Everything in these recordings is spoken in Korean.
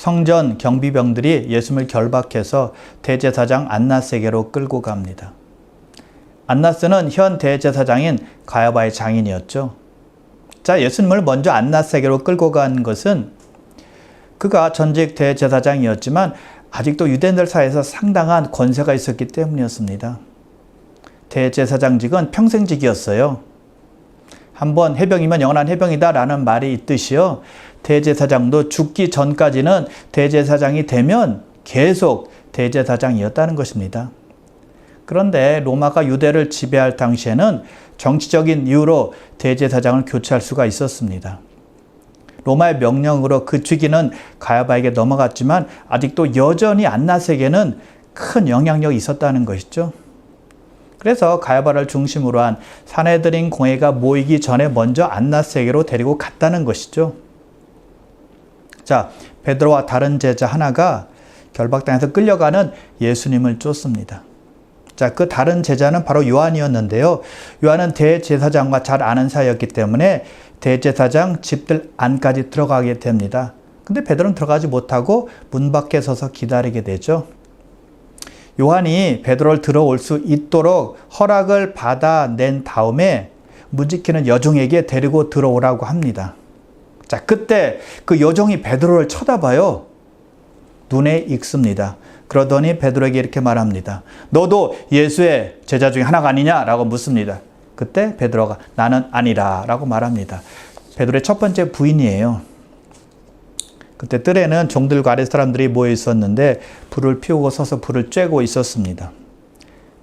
성전 경비병들이 예수님을 결박해서 대제사장 안나스에게로 끌고 갑니다. 안나스는 현 대제사장인 가야바의 장인이었죠. 자, 예수님을 먼저 안나스에게로 끌고 간 것은 그가 전직 대제사장이었지만 아직도 유대인들 사이에서 상당한 권세가 있었기 때문이었습니다. 대제사장직은 평생직이었어요. 한번 해병이면 영원한 해병이다 라는 말이 있듯이요. 대제사장도 죽기 전까지는 대제사장이 되면 계속 대제사장이었다는 것입니다. 그런데 로마가 유대를 지배할 당시에는 정치적인 이유로 대제사장을 교체할 수가 있었습니다. 로마의 명령으로 그 직위는 가야바에게 넘어갔지만 아직도 여전히 안나스에게는 큰 영향력이 있었다는 것이죠. 그래서 가야바를 중심으로 한 산헤드린 공회가 모이기 전에 먼저 안나스에게로 데리고 갔다는 것이죠. 자, 베드로와 다른 제자 하나가 결박당해서 끌려가는 예수님을 쫓습니다. 자, 그 다른 제자는 바로 요한이었는데요. 요한은 대제사장과 잘 아는 사이였기 때문에 대제사장 집들 안까지 들어가게 됩니다. 근데 베드로는 들어가지 못하고 문 밖에 서서 기다리게 되죠. 요한이 베드로를 들어올 수 있도록 허락을 받아낸 다음에 문 지키는 여종에게 데리고 들어오라고 합니다. 자, 그때 그 여종이 베드로를 쳐다봐요. 눈에 익습니다. 그러더니 베드로에게 이렇게 말합니다. 너도 예수의 제자 중에 하나가 아니냐라고 묻습니다. 그때 베드로가 나는 아니라 라고 말합니다. 베드로의 첫 번째 부인이에요. 그때 뜰에는 종들과 아랫 사람들이 모여 있었는데 불을 피우고 서서 불을 쬐고 있었습니다.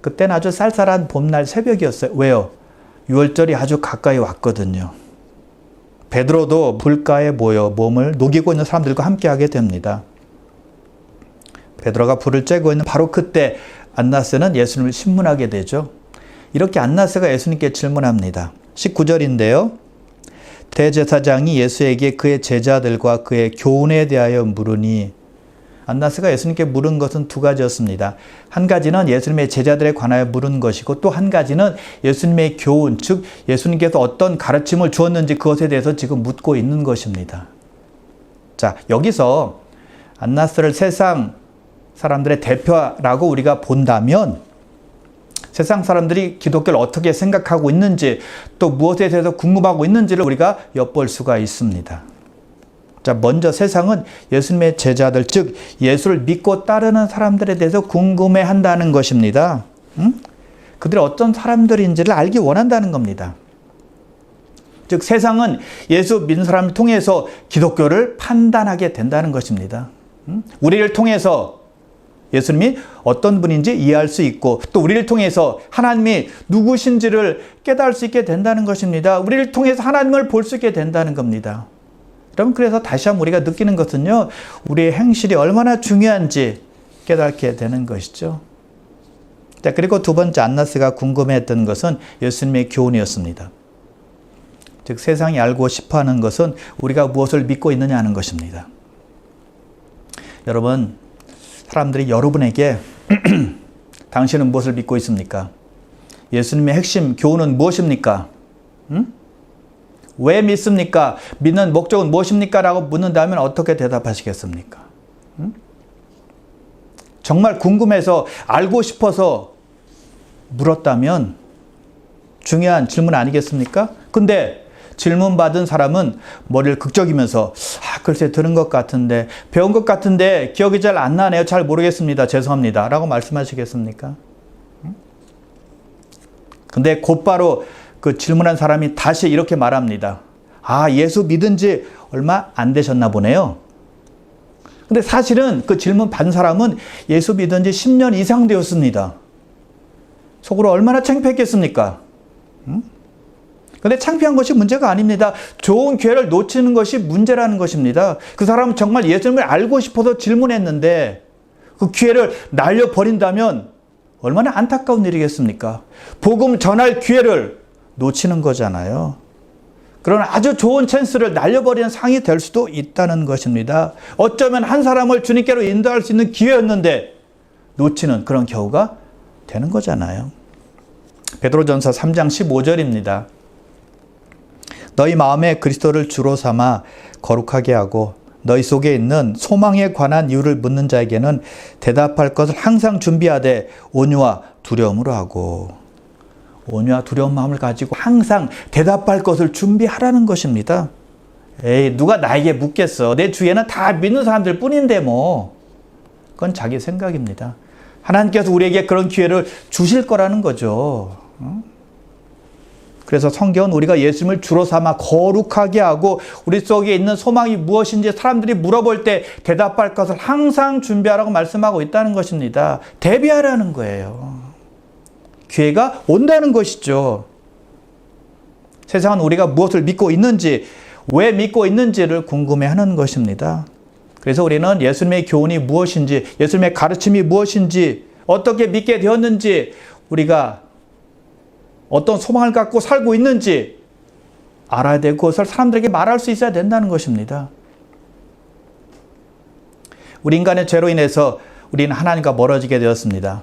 그때는 아주 쌀쌀한 봄날 새벽이었어요. 왜요? 유월절이 아주 가까이 왔거든요. 베드로도 불가에 모여 몸을 녹이고 있는 사람들과 함께하게 됩니다. 베드로가 불을 쬐고 있는 바로 그때 안나스는 예수님을 신문하게 되죠. 이렇게 안나스가 예수님께 질문합니다. 19절인데요. 대제사장이 예수에게 그의 제자들과 그의 교훈에 대하여 물으니 안나스가 예수님께 물은 것은 두 가지였습니다. 한 가지는 예수님의 제자들에 관하여 물은 것이고 또 한 가지는 예수님의 교훈, 즉 예수님께서 어떤 가르침을 주었는지 그것에 대해서 지금 묻고 있는 것입니다. 자, 여기서 안나스를 세상 사람들의 대표라고 우리가 본다면 세상 사람들이 기독교를 어떻게 생각하고 있는지 또 무엇에 대해서 궁금하고 있는지를 우리가 엿볼 수가 있습니다. 자, 먼저 세상은 예수님의 제자들, 즉 예수를 믿고 따르는 사람들에 대해서 궁금해한다는 것입니다. 그들이 어떤 사람들인지를 알기 원한다는 겁니다. 즉 세상은 예수 믿는 사람을 통해서 기독교를 판단하게 된다는 것입니다. 우리를 통해서 예수님이 어떤 분인지 이해할 수 있고 또 우리를 통해서 하나님이 누구신지를 깨달을 수 있게 된다는 것입니다. 우리를 통해서 하나님을 볼 수 있게 된다는 겁니다. 여러분, 그래서 다시 한번 우리가 느끼는 것은요, 우리의 행실이 얼마나 중요한지 깨닫게 되는 것이죠. 자, 그리고 두 번째 안나스가 궁금해했던 것은 예수님의 교훈이었습니다. 즉 세상이 알고 싶어하는 것은 우리가 무엇을 믿고 있느냐 하는 것입니다. 여러분, 사람들이 여러분에게 당신은 무엇을 믿고 있습니까? 예수님의 핵심 교훈은 무엇입니까? 왜 믿습니까? 믿는 목적은 무엇입니까? 라고 묻는다면 어떻게 대답하시겠습니까? 정말 궁금해서 알고 싶어서 물었다면 중요한 질문 아니겠습니까? 근데 질문 받은 사람은 머리를 극적이면서 글쎄 들은 것 같은데 배운 것 같은데 기억이 잘 안 나네요. 잘 모르겠습니다. 죄송합니다. 라고 말씀하시겠습니까? 근데 곧바로 그 질문한 사람이 다시 이렇게 말합니다. 예수 믿은 지 얼마 안 되셨나 보네요. 근데 사실은 그 질문 받은 사람은 예수 믿은 지 10년 이상 되었습니다. 속으로 얼마나 창피했겠습니까? 근데 창피한 것이 문제가 아닙니다. 좋은 기회를 놓치는 것이 문제라는 것입니다. 그 사람은 정말 예수님을 알고 싶어서 질문했는데 그 기회를 날려버린다면 얼마나 안타까운 일이겠습니까? 복음 전할 기회를 놓치는 거잖아요. 그런 아주 좋은 찬스를 날려버리는 상황이 될 수도 있다는 것입니다. 어쩌면 한 사람을 주님께로 인도할 수 있는 기회였는데 놓치는 그런 경우가 되는 거잖아요. 베드로전서 3장 15절입니다. 너희 마음에 그리스도를 주로 삼아 거룩하게 하고 너희 속에 있는 소망에 관한 이유를 묻는 자에게는 대답할 것을 항상 준비하되 온유와 두려움으로 하고, 온유와 두려운 마음을 가지고 항상 대답할 것을 준비하라는 것입니다. 에이, 누가 나에게 묻겠어. 내 주위에는 다 믿는 사람들 뿐인데 뭐. 그건 자기 생각입니다. 하나님께서 우리에게 그런 기회를 주실 거라는 거죠. 그래서 성경은 우리가 예수님을 주로 삼아 거룩하게 하고 우리 속에 있는 소망이 무엇인지 사람들이 물어볼 때 대답할 것을 항상 준비하라고 말씀하고 있다는 것입니다. 대비하라는 거예요. 기회가 온다는 것이죠. 세상은 우리가 무엇을 믿고 있는지, 왜 믿고 있는지를 궁금해하는 것입니다. 그래서 우리는 예수님의 교훈이 무엇인지, 예수님의 가르침이 무엇인지, 어떻게 믿게 되었는지, 우리가 어떤 소망을 갖고 살고 있는지 알아야 되고 그것을 사람들에게 말할 수 있어야 된다는 것입니다. 우리 인간의 죄로 인해서 우리는 하나님과 멀어지게 되었습니다.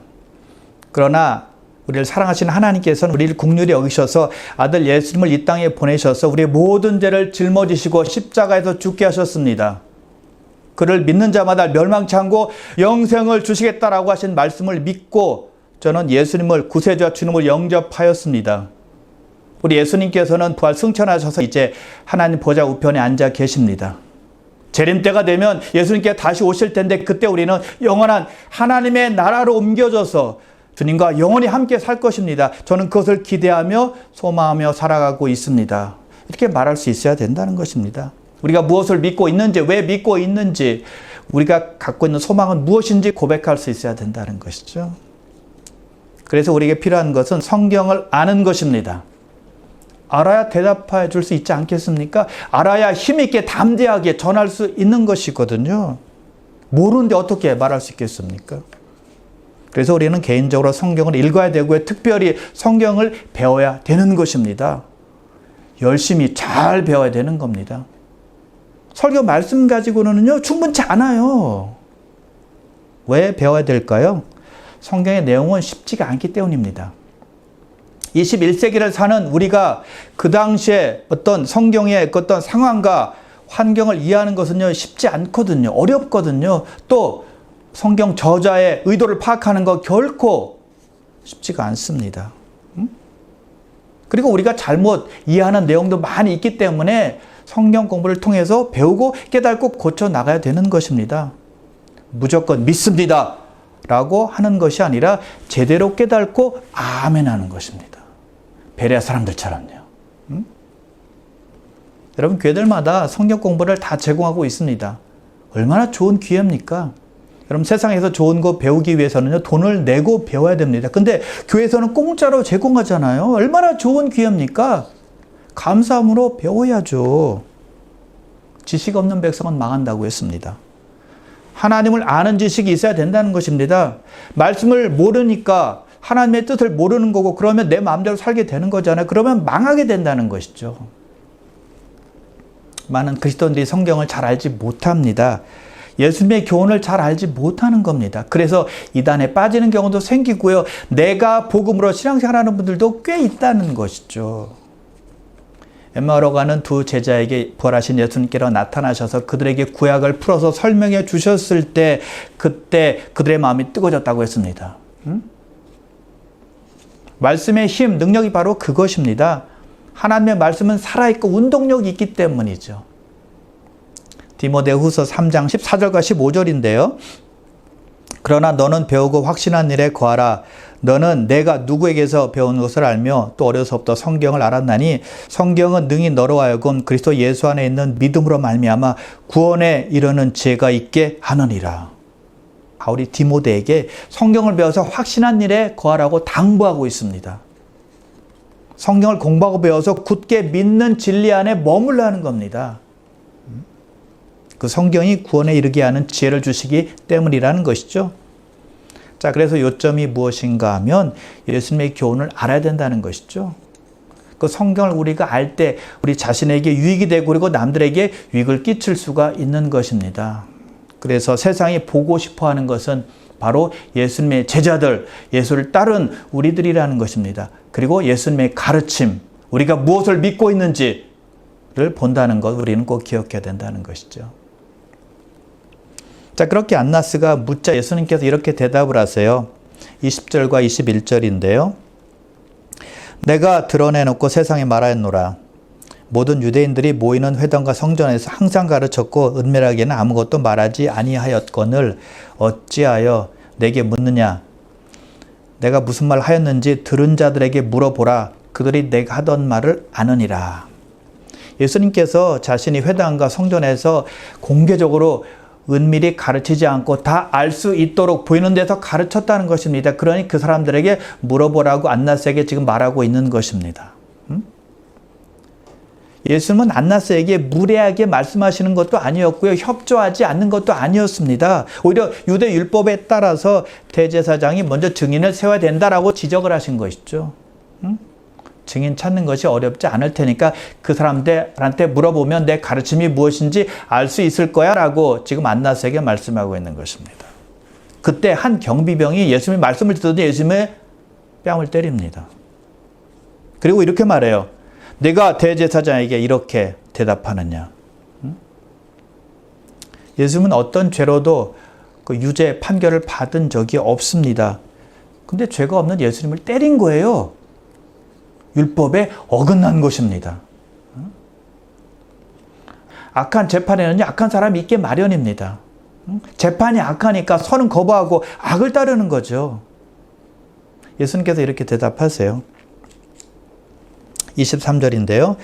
그러나 우리를 사랑하시는 하나님께서는 우리를 긍휼히 여기셔서 아들 예수님을 이 땅에 보내셔서 우리의 모든 죄를 짊어지시고 십자가에서 죽게 하셨습니다. 그를 믿는 자마다 멸망치 않고 영생을 주시겠다라고 하신 말씀을 믿고 저는 예수님을 구세주와 주님을 영접하였습니다. 우리 예수님께서는 부활 승천하셔서 이제 하나님 보좌 우편에 앉아 계십니다. 재림 때가 되면 예수님께 다시 오실 텐데 그때 우리는 영원한 하나님의 나라로 옮겨져서 주님과 영원히 함께 살 것입니다. 저는 그것을 기대하며 소망하며 살아가고 있습니다. 이렇게 말할 수 있어야 된다는 것입니다. 우리가 무엇을 믿고 있는지, 왜 믿고 있는지, 우리가 갖고 있는 소망은 무엇인지 고백할 수 있어야 된다는 것이죠. 그래서 우리에게 필요한 것은 성경을 아는 것입니다. 알아야 대답해 줄 수 있지 않겠습니까? 알아야 힘있게 담대하게 전할 수 있는 것이거든요. 모르는데 어떻게 말할 수 있겠습니까? 그래서 우리는 개인적으로 성경을 읽어야 되고요. 특별히 성경을 배워야 되는 것입니다. 열심히 잘 배워야 되는 겁니다. 설교 말씀 가지고는요, 충분치 않아요. 왜 배워야 될까요? 성경의 내용은 쉽지가 않기 때문입니다. 21세기를 사는 우리가 그 당시에 어떤 성경의 어떤 상황과 환경을 이해하는 것은요, 쉽지 않거든요. 어렵거든요. 또 성경 저자의 의도를 파악하는 것 결코 쉽지가 않습니다. 그리고 우리가 잘못 이해하는 내용도 많이 있기 때문에 성경 공부를 통해서 배우고 깨닫고 고쳐 나가야 되는 것입니다. 무조건 믿습니다 라고 하는 것이 아니라 제대로 깨닫고 아멘 하는 것입니다. 베레아 사람들처럼요. 여러분, 교회들마다 성경 공부를 다 제공하고 있습니다. 얼마나 좋은 기회입니까? 여러분, 세상에서 좋은 거 배우기 위해서는요, 돈을 내고 배워야 됩니다. 근데 교회에서는 공짜로 제공하잖아요. 얼마나 좋은 기회입니까? 감사함으로 배워야죠. 지식 없는 백성은 망한다고 했습니다. 하나님을 아는 지식이 있어야 된다는 것입니다. 말씀을 모르니까 하나님의 뜻을 모르는 거고, 그러면 내 마음대로 살게 되는 거잖아요. 그러면 망하게 된다는 것이죠. 많은 그리스도인들이 성경을 잘 알지 못합니다. 예수님의 교훈을 잘 알지 못하는 겁니다. 그래서 이단에 빠지는 경우도 생기고요. 내가 복음으로 신앙생활하는 분들도 꽤 있다는 것이죠. 엠마오로 가는 두 제자에게 부활하신 예수님께서 나타나셔서 그들에게 구약을 풀어서 설명해 주셨을 때 그때 그들의 마음이 뜨거워졌다고 했습니다. 말씀의 힘, 능력이 바로 그것입니다. 하나님의 말씀은 살아있고 운동력이 있기 때문이죠. 디모데후서 3장 14절과 15절인데요. 그러나 너는 배우고 확신한 일에 거하라. 너는 내가 누구에게서 배운 것을 알며 또 어려서부터 성경을 알았나니 성경은 능히 너로 하여금 그리스도 예수 안에 있는 믿음으로 말미암아 구원에 이르는 지혜가 있게 하느니라. 바울이 디모데에게 성경을 배워서 확신한 일에 거하라고 당부하고 있습니다. 성경을 공부하고 배워서 굳게 믿는 진리 안에 머물라는 겁니다. 그 성경이 구원에 이르게 하는 지혜를 주시기 때문이라는 것이죠. 자, 그래서 요점이 무엇인가 하면 예수님의 교훈을 알아야 된다는 것이죠. 그 성경을 우리가 알 때 우리 자신에게 유익이 되고 그리고 남들에게 유익을 끼칠 수가 있는 것입니다. 그래서 세상이 보고 싶어 하는 것은 바로 예수님의 제자들, 예수를 따른 우리들이라는 것입니다. 그리고 예수님의 가르침, 우리가 무엇을 믿고 있는지를 본다는 것 우리는 꼭 기억해야 된다는 것이죠. 자, 그렇게 안나스가 묻자 예수님께서 이렇게 대답을 하세요. 20절과 21절인데요. 내가 드러내놓고 세상에 말하였노라. 모든 유대인들이 모이는 회당과 성전에서 항상 가르쳤고 은밀하게는 아무것도 말하지 아니하였거늘 어찌하여 내게 묻느냐. 내가 무슨 말 하였는지 들은 자들에게 물어보라. 그들이 내가 하던 말을 아느니라. 예수님께서 자신이 회당과 성전에서 공개적으로 은밀히 가르치지 않고 다 알 수 있도록 보이는 데서 가르쳤다는 것입니다. 그러니 그 사람들에게 물어보라고 안나스에게 지금 말하고 있는 것입니다. 예수님은 안나스에게 무례하게 말씀하시는 것도 아니었고요. 협조하지 않는 것도 아니었습니다. 오히려 유대 율법에 따라서 대제사장이 먼저 증인을 세워야 된다라고 지적을 하신 것이죠. 증인 찾는 것이 어렵지 않을 테니까 그 사람들한테 물어보면 내 가르침이 무엇인지 알 수 있을 거야 라고 지금 안나스에게 말씀하고 있는 것입니다. 그때 한 경비병이 예수님의 말씀을 듣더니 예수님의 뺨을 때립니다. 그리고 이렇게 말해요. 내가 대제사장에게 이렇게 대답하느냐. 예수님은 어떤 죄로도 그 유죄 판결을 받은 적이 없습니다. 근데 죄가 없는 예수님을 때린 거예요. 율법에 어긋난 것입니다. 악한 재판에는 악한 사람이 있게 마련입니다. 재판이 악하니까 선은 거부하고 악을 따르는 거죠. 예수님께서 이렇게 대답하세요. 23절인데요.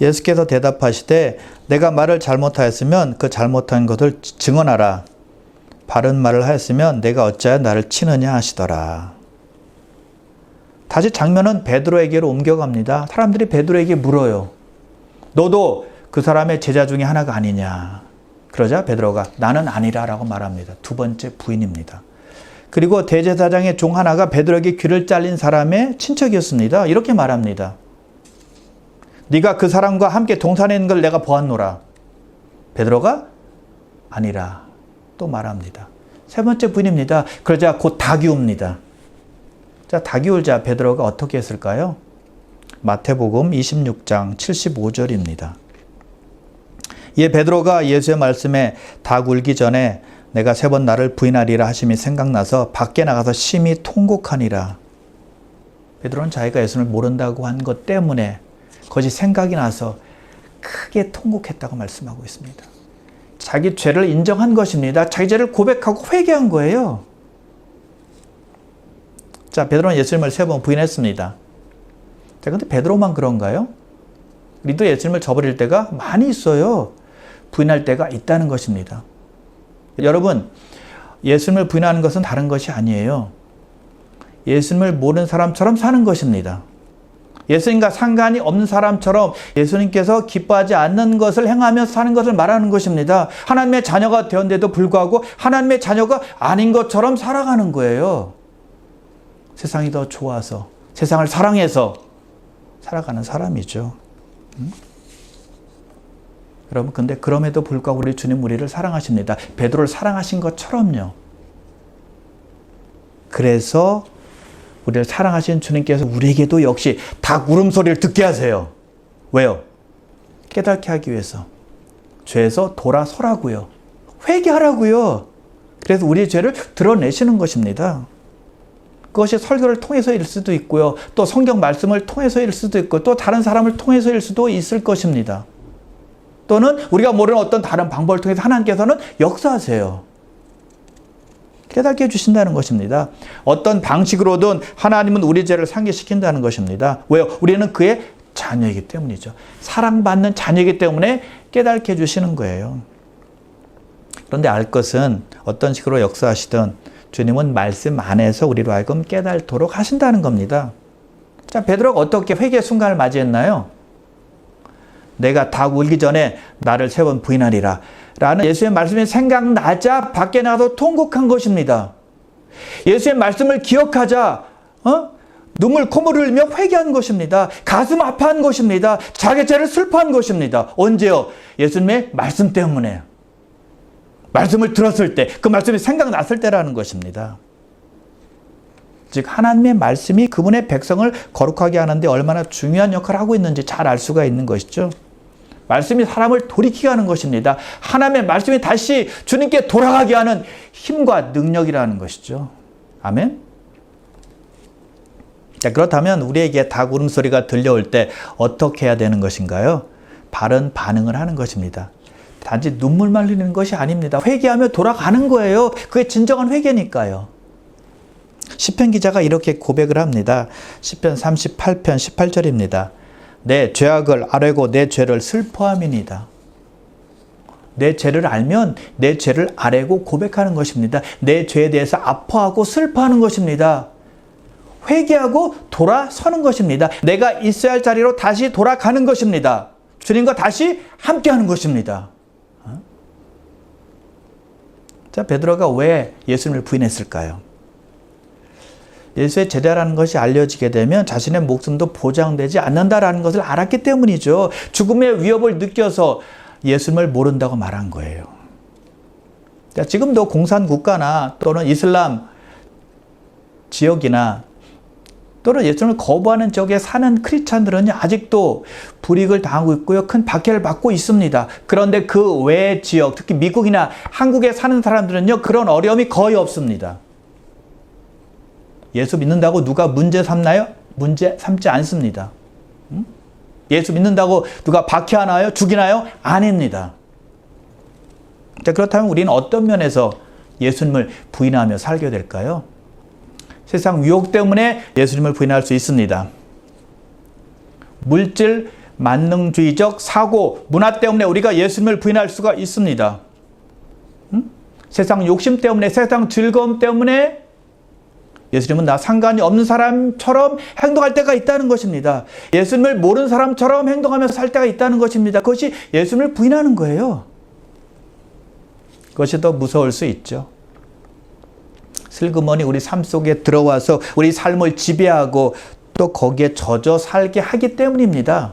예수께서 대답하시되 내가 말을 잘못하였으면 그 잘못한 것을 증언하라. 바른 말을 하였으면 내가 어찌하여 나를 치느냐 하시더라. 다시 장면은 베드로에게로 옮겨갑니다. 사람들이 베드로에게 물어요. 너도 그 사람의 제자 중에 하나가 아니냐. 그러자 베드로가 나는 아니라 라고 말합니다. 두 번째 부인입니다. 그리고 대제사장의 종 하나가 베드로에게 귀를 잘린 사람의 친척이었습니다. 이렇게 말합니다. 네가 그 사람과 함께 동산에 있는 걸 내가 보았노라. 베드로가 아니라 또 말합니다. 세 번째 부인입니다. 그러자 곧 닭이 옵니다. 자, 닭이 울자 베드로가 어떻게 했을까요? 마태복음 26장 75절입니다. 이에 베드로가 예수의 말씀에 닭 울기 전에 내가 3번 나를 부인하리라 하심이 생각나서 밖에 나가서 심히 통곡하니라. 베드로는 자기가 예수를 모른다고 한 것 때문에 그것이 생각이 나서 크게 통곡했다고 말씀하고 있습니다. 자기 죄를 인정한 것입니다. 자기 죄를 고백하고 회개한 거예요. 자, 베드로는 예수님을 3번 부인했습니다. 자, 근데 베드로만 그런가요? 우리도 예수님을 저버릴 때가 많이 있어요. 부인할 때가 있다는 것입니다. 여러분, 예수님을 부인하는 것은 다른 것이 아니에요. 예수님을 모르는 사람처럼 사는 것입니다. 예수님과 상관이 없는 사람처럼 예수님께서 기뻐하지 않는 것을 행하며 사는 것을 말하는 것입니다. 하나님의 자녀가 되었는데도 불구하고 하나님의 자녀가 아닌 것처럼 살아가는 거예요. 세상이 더 좋아서, 세상을 사랑해서 살아가는 사람이죠. 여러분, 근데 그럼에도 불구하고 우리 주님 우리를 사랑하십니다. 베드로를 사랑하신 것처럼요. 그래서 우리를 사랑하신 주님께서 우리에게도 역시 닭 울음소리를 듣게 하세요. 왜요? 깨닫게 하기 위해서. 죄에서 돌아서라고요. 회개하라고요. 그래서 우리의 죄를 드러내시는 것입니다. 그것이 설교를 통해서일 수도 있고요. 또 성경 말씀을 통해서일 수도 있고 또 다른 사람을 통해서일 수도 있을 것입니다. 또는 우리가 모르는 어떤 다른 방법을 통해서 하나님께서는 역사하세요. 깨닫게 해주신다는 것입니다. 어떤 방식으로든 하나님은 우리 죄를 상기시킨다는 것입니다. 왜요? 우리는 그의 자녀이기 때문이죠. 사랑받는 자녀이기 때문에 깨닫게 해주시는 거예요. 그런데 알 것은 어떤 식으로 역사하시든 주님은 말씀 안에서 우리로 하여금 깨닫도록 하신다는 겁니다. 자, 베드로가 어떻게 회개의 순간을 맞이했나요? 내가 닭 울기 전에 나를 3번 부인하리라 라는 예수의 말씀이 생각나자 밖에 나가서 통곡한 것입니다. 예수의 말씀을 기억하자 눈물 콧물을 흘리며 회개한 것입니다. 가슴 아파한 것입니다. 자기 죄를 슬퍼한 것입니다. 언제요? 예수님의 말씀 때문에. 말씀을 들었을 때, 그 말씀이 생각났을 때라는 것입니다. 즉 하나님의 말씀이 그분의 백성을 거룩하게 하는데 얼마나 중요한 역할을 하고 있는지 잘 알 수가 있는 것이죠. 말씀이 사람을 돌이키게 하는 것입니다. 하나님의 말씀이 다시 주님께 돌아가게 하는 힘과 능력이라는 것이죠. 아멘? 자, 그렇다면 우리에게 닭 울음소리가 들려올 때 어떻게 해야 되는 것인가요? 바른 반응을 하는 것입니다. 단지 눈물만 흘리는 것이 아닙니다. 회개하며 돌아가는 거예요. 그게 진정한 회개니까요. 시편 기자가 이렇게 고백을 합니다. 시편 38편 18절입니다. 내 죄악을 아뢰고 내 죄를 슬퍼함이니이다. 내 죄를 알면 내 죄를 아뢰고 고백하는 것입니다. 내 죄에 대해서 아파하고 슬퍼하는 것입니다. 회개하고 돌아서는 것입니다. 내가 있어야 할 자리로 다시 돌아가는 것입니다. 주님과 다시 함께하는 것입니다. 자, 베드로가 왜 예수님을 부인했을까요? 예수의 제자라는 것이 알려지게 되면 자신의 목숨도 보장되지 않는다라는 것을 알았기 때문이죠. 죽음의 위협을 느껴서 예수님을 모른다고 말한 거예요. 자, 지금도 공산국가나 또는 이슬람 지역이나 또는 예수님을 거부하는 지역에 사는 크리스찬들은 아직도 불이익을 당하고 있고요. 큰 박해를 받고 있습니다. 그런데 그 외 지역, 특히 미국이나 한국에 사는 사람들은요, 그런 어려움이 거의 없습니다. 예수 믿는다고 누가 문제 삼나요? 문제 삼지 않습니다. 예수 믿는다고 누가 박해하나요? 죽이나요? 아닙니다. 자, 그렇다면 우리는 어떤 면에서 예수님을 부인하며 살게 될까요? 세상 유혹 때문에 예수님을 부인할 수 있습니다. 물질, 만능주의적 사고, 문화 때문에 우리가 예수님을 부인할 수가 있습니다. 세상 욕심 때문에, 세상 즐거움 때문에 예수님은 나 상관이 없는 사람처럼 행동할 때가 있다는 것입니다. 예수님을 모르는 사람처럼 행동하면서 살 때가 있다는 것입니다. 그것이 예수님을 부인하는 거예요. 그것이 더 무서울 수 있죠. 슬그머니 우리 삶 속에 들어와서 우리 삶을 지배하고 또 거기에 젖어 살게 하기 때문입니다.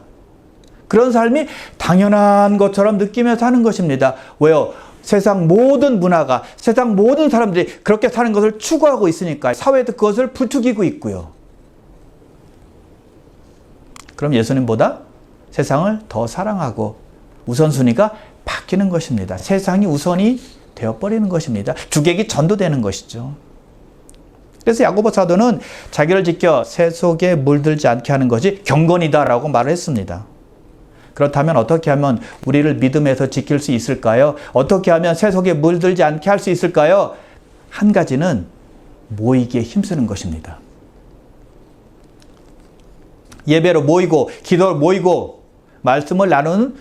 그런 삶이 당연한 것처럼 느끼며 사는 것입니다. 왜요? 세상 모든 문화가, 세상 모든 사람들이 그렇게 사는 것을 추구하고 있으니까 사회도 그것을 부추기고 있고요. 그럼 예수님보다 세상을 더 사랑하고 우선순위가 바뀌는 것입니다. 세상이 우선이 되어버리는 것입니다. 주객이 전도되는 것이죠. 그래서 야고보 사도는 자기를 지켜 새 속에 물들지 않게 하는 것이 경건이다라고 말을 했습니다. 그렇다면 어떻게 하면 우리를 믿음에서 지킬 수 있을까요? 어떻게 하면 새 속에 물들지 않게 할 수 있을까요? 한 가지는 모이기에 힘쓰는 것입니다. 예배로 모이고 기도로 모이고 말씀을 나누는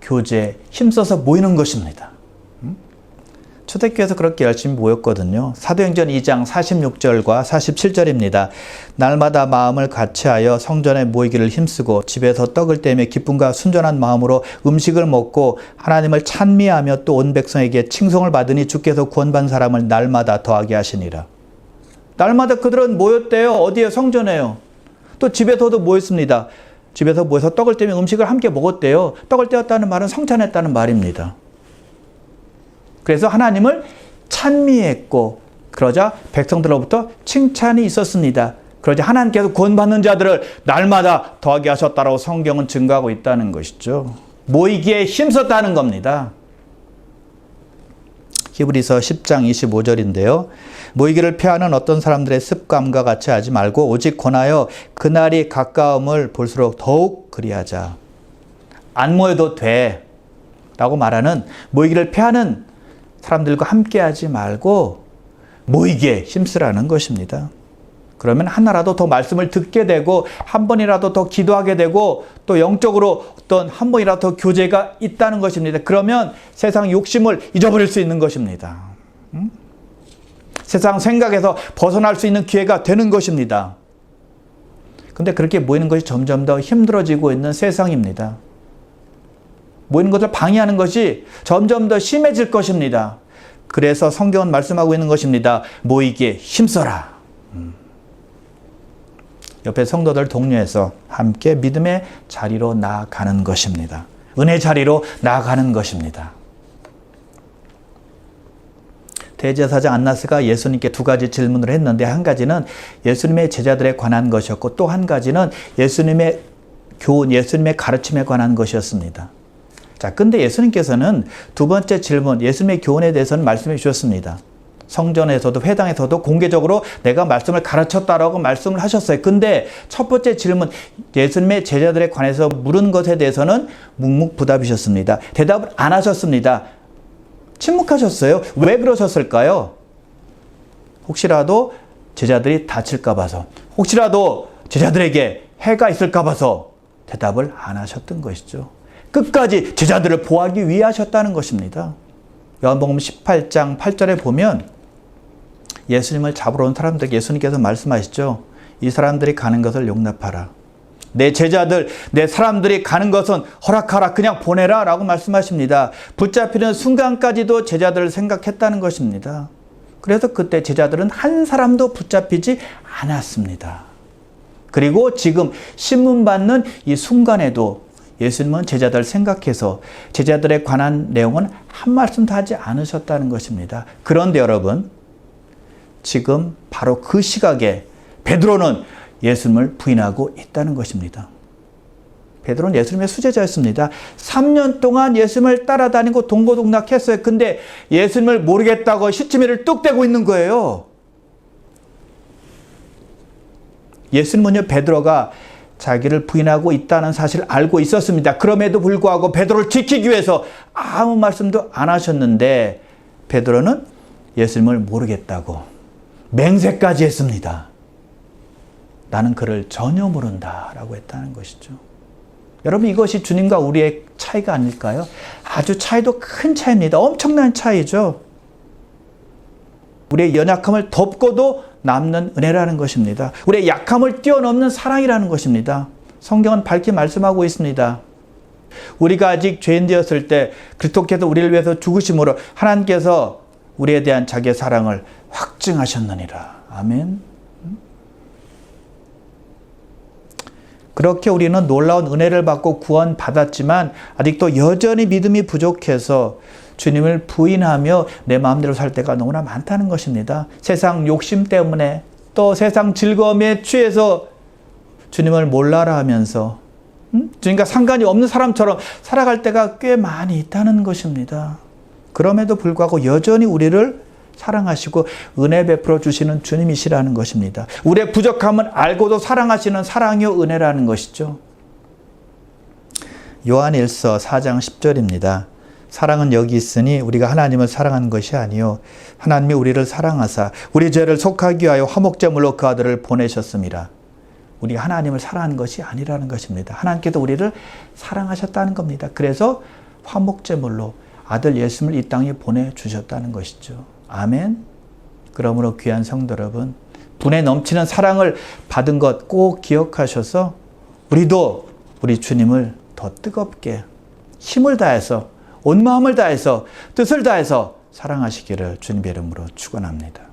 교제에 힘써서 모이는 것입니다. 초대교회에서 그렇게 열심히 모였거든요. 사도행전 2장 46절과 47절입니다. 날마다 마음을 같이하여 성전에 모이기를 힘쓰고 집에서 떡을 떼며 기쁨과 순전한 마음으로 음식을 먹고 하나님을 찬미하며 또 온 백성에게 칭송을 받으니 주께서 구원받은 사람을 날마다 더하게 하시니라. 날마다 그들은 모였대요. 어디에? 성전에요. 또 집에서도 모였습니다. 집에서 모여서 떡을 떼며 음식을 함께 먹었대요. 떡을 떼었다는 말은 성찬했다는 말입니다. 그래서 하나님을 찬미했고 그러자 백성들로부터 칭찬이 있었습니다. 그러자 하나님께서 구원받는 자들을 날마다 더하게 하셨다라고 성경은 증거하고 있다는 것이죠. 모이기에 힘썼다는 겁니다. 히브리서 10장 25절인데요. 모이기를 피하는 어떤 사람들의 습관과 같이 하지 말고 오직 권하여 그날이 가까움을 볼수록 더욱 그리하자. 안 모여도 돼 라고 말하는, 모이기를 피하는 사람들과 함께하지 말고 모이기에 힘쓰라는 것입니다. 그러면 하나라도 더 말씀을 듣게 되고 한 번이라도 더 기도하게 되고 또 영적으로 어떤 한 번이라도 더 교제가 있다는 것입니다. 그러면 세상 욕심을 잊어버릴 수 있는 것입니다. 세상 생각에서 벗어날 수 있는 기회가 되는 것입니다. 근데 그렇게 모이는 것이 점점 더 힘들어지고 있는 세상입니다. 모이는 것을 방해하는 것이 점점 더 심해질 것입니다. 그래서 성경은 말씀하고 있는 것입니다. 모이기에 힘써라. 옆에 성도들 독려해서 함께 믿음의 자리로 나아가는 것입니다. 은혜 자리로 나아가는 것입니다. 대제사장 안나스가 예수님께 두 가지 질문을 했는데, 한 가지는 예수님의 제자들에 관한 것이었고 또 한 가지는 예수님의 교훈, 예수님의 가르침에 관한 것이었습니다. 자, 근데 예수님께서는 두 번째 질문, 예수님의 교훈에 대해서는 말씀해 주셨습니다. 성전에서도 회당에서도 공개적으로 내가 말씀을 가르쳤다라고 말씀을 하셨어요. 근데 첫 번째 질문, 예수님의 제자들에 관해서 물은 것에 대해서는 묵묵부답이셨습니다. 대답을 안 하셨습니다. 침묵하셨어요. 왜 그러셨을까요? 혹시라도 제자들이 다칠까 봐서, 혹시라도 제자들에게 해가 있을까 봐서 대답을 안 하셨던 것이죠. 끝까지 제자들을 보호하기 위해 하셨다는 것입니다. 요한복음 18장 8절에 보면 예수님을 잡으러 온 사람들에게 예수님께서 말씀하시죠. 이 사람들이 가는 것을 용납하라. 내 제자들, 내 사람들이 가는 것은 허락하라. 그냥 보내라 라고 말씀하십니다. 붙잡히는 순간까지도 제자들을 생각했다는 것입니다. 그래서 그때 제자들은 한 사람도 붙잡히지 않았습니다. 그리고 지금 신문 받는 이 순간에도 예수님은 제자들을 생각해서 제자들에 관한 내용은 한 말씀도 하지 않으셨다는 것입니다. 그런데 여러분, 지금 바로 그 시각에 베드로는 예수님을 부인하고 있다는 것입니다. 베드로는 예수님의 수제자였습니다. 3년 동안 예수님을 따라다니고 동고동락했어요. 근데 예수님을 모르겠다고 시치미를 뚝 떼고 있는 거예요. 예수님은요, 베드로가 자기를 부인하고 있다는 사실을 알고 있었습니다. 그럼에도 불구하고 베드로를 지키기 위해서 아무 말씀도 안 하셨는데 베드로는 예수님을 모르겠다고 맹세까지 했습니다. 나는 그를 전혀 모른다라고 했다는 것이죠. 여러분, 이것이 주님과 우리의 차이가 아닐까요? 아주 차이도 큰 차이입니다. 엄청난 차이죠. 우리의 연약함을 덮고도 남는 은혜라는 것입니다. 우리의 약함을 뛰어넘는 사랑이라는 것입니다. 성경은 밝게 말씀하고 있습니다. 우리가 아직 죄인 되었을 때 그리스도께서 우리를 위해서 죽으심으로 하나님께서 우리에 대한 자기의 사랑을 확증하셨느니라. 아멘. 그렇게 우리는 놀라운 은혜를 받고 구원받았지만 아직도 여전히 믿음이 부족해서 주님을 부인하며 내 마음대로 살 때가 너무나 많다는 것입니다. 세상 욕심 때문에 또 세상 즐거움에 취해서 주님을 몰라라 하면서 주님과 상관이 없는 사람처럼 살아갈 때가 꽤 많이 있다는 것입니다. 그럼에도 불구하고 여전히 우리를 사랑하시고 은혜 베풀어 주시는 주님이시라는 것입니다. 우리의 부족함을 알고도 사랑하시는 사랑이요 은혜라는 것이죠. 요한일서 4장 10절입니다. 사랑은 여기 있으니 우리가 하나님을 사랑한 것이 아니요 하나님이 우리를 사랑하사 우리 죄를 속하기 위하여 화목제물로 그 아들을 보내셨습니다. 우리가 하나님을 사랑한 것이 아니라는 것입니다. 하나님께서 우리를 사랑하셨다는 겁니다. 그래서 화목제물로 아들 예수님을 이 땅에 보내주셨다는 것이죠. 아멘. 그러므로 귀한 성도 여러분, 분에 넘치는 사랑을 받은 것 꼭 기억하셔서 우리도 우리 주님을 더 뜨겁게 힘을 다해서 온 마음을 다해서 뜻을 다해서 사랑하시기를 주님의 이름으로 축원합니다.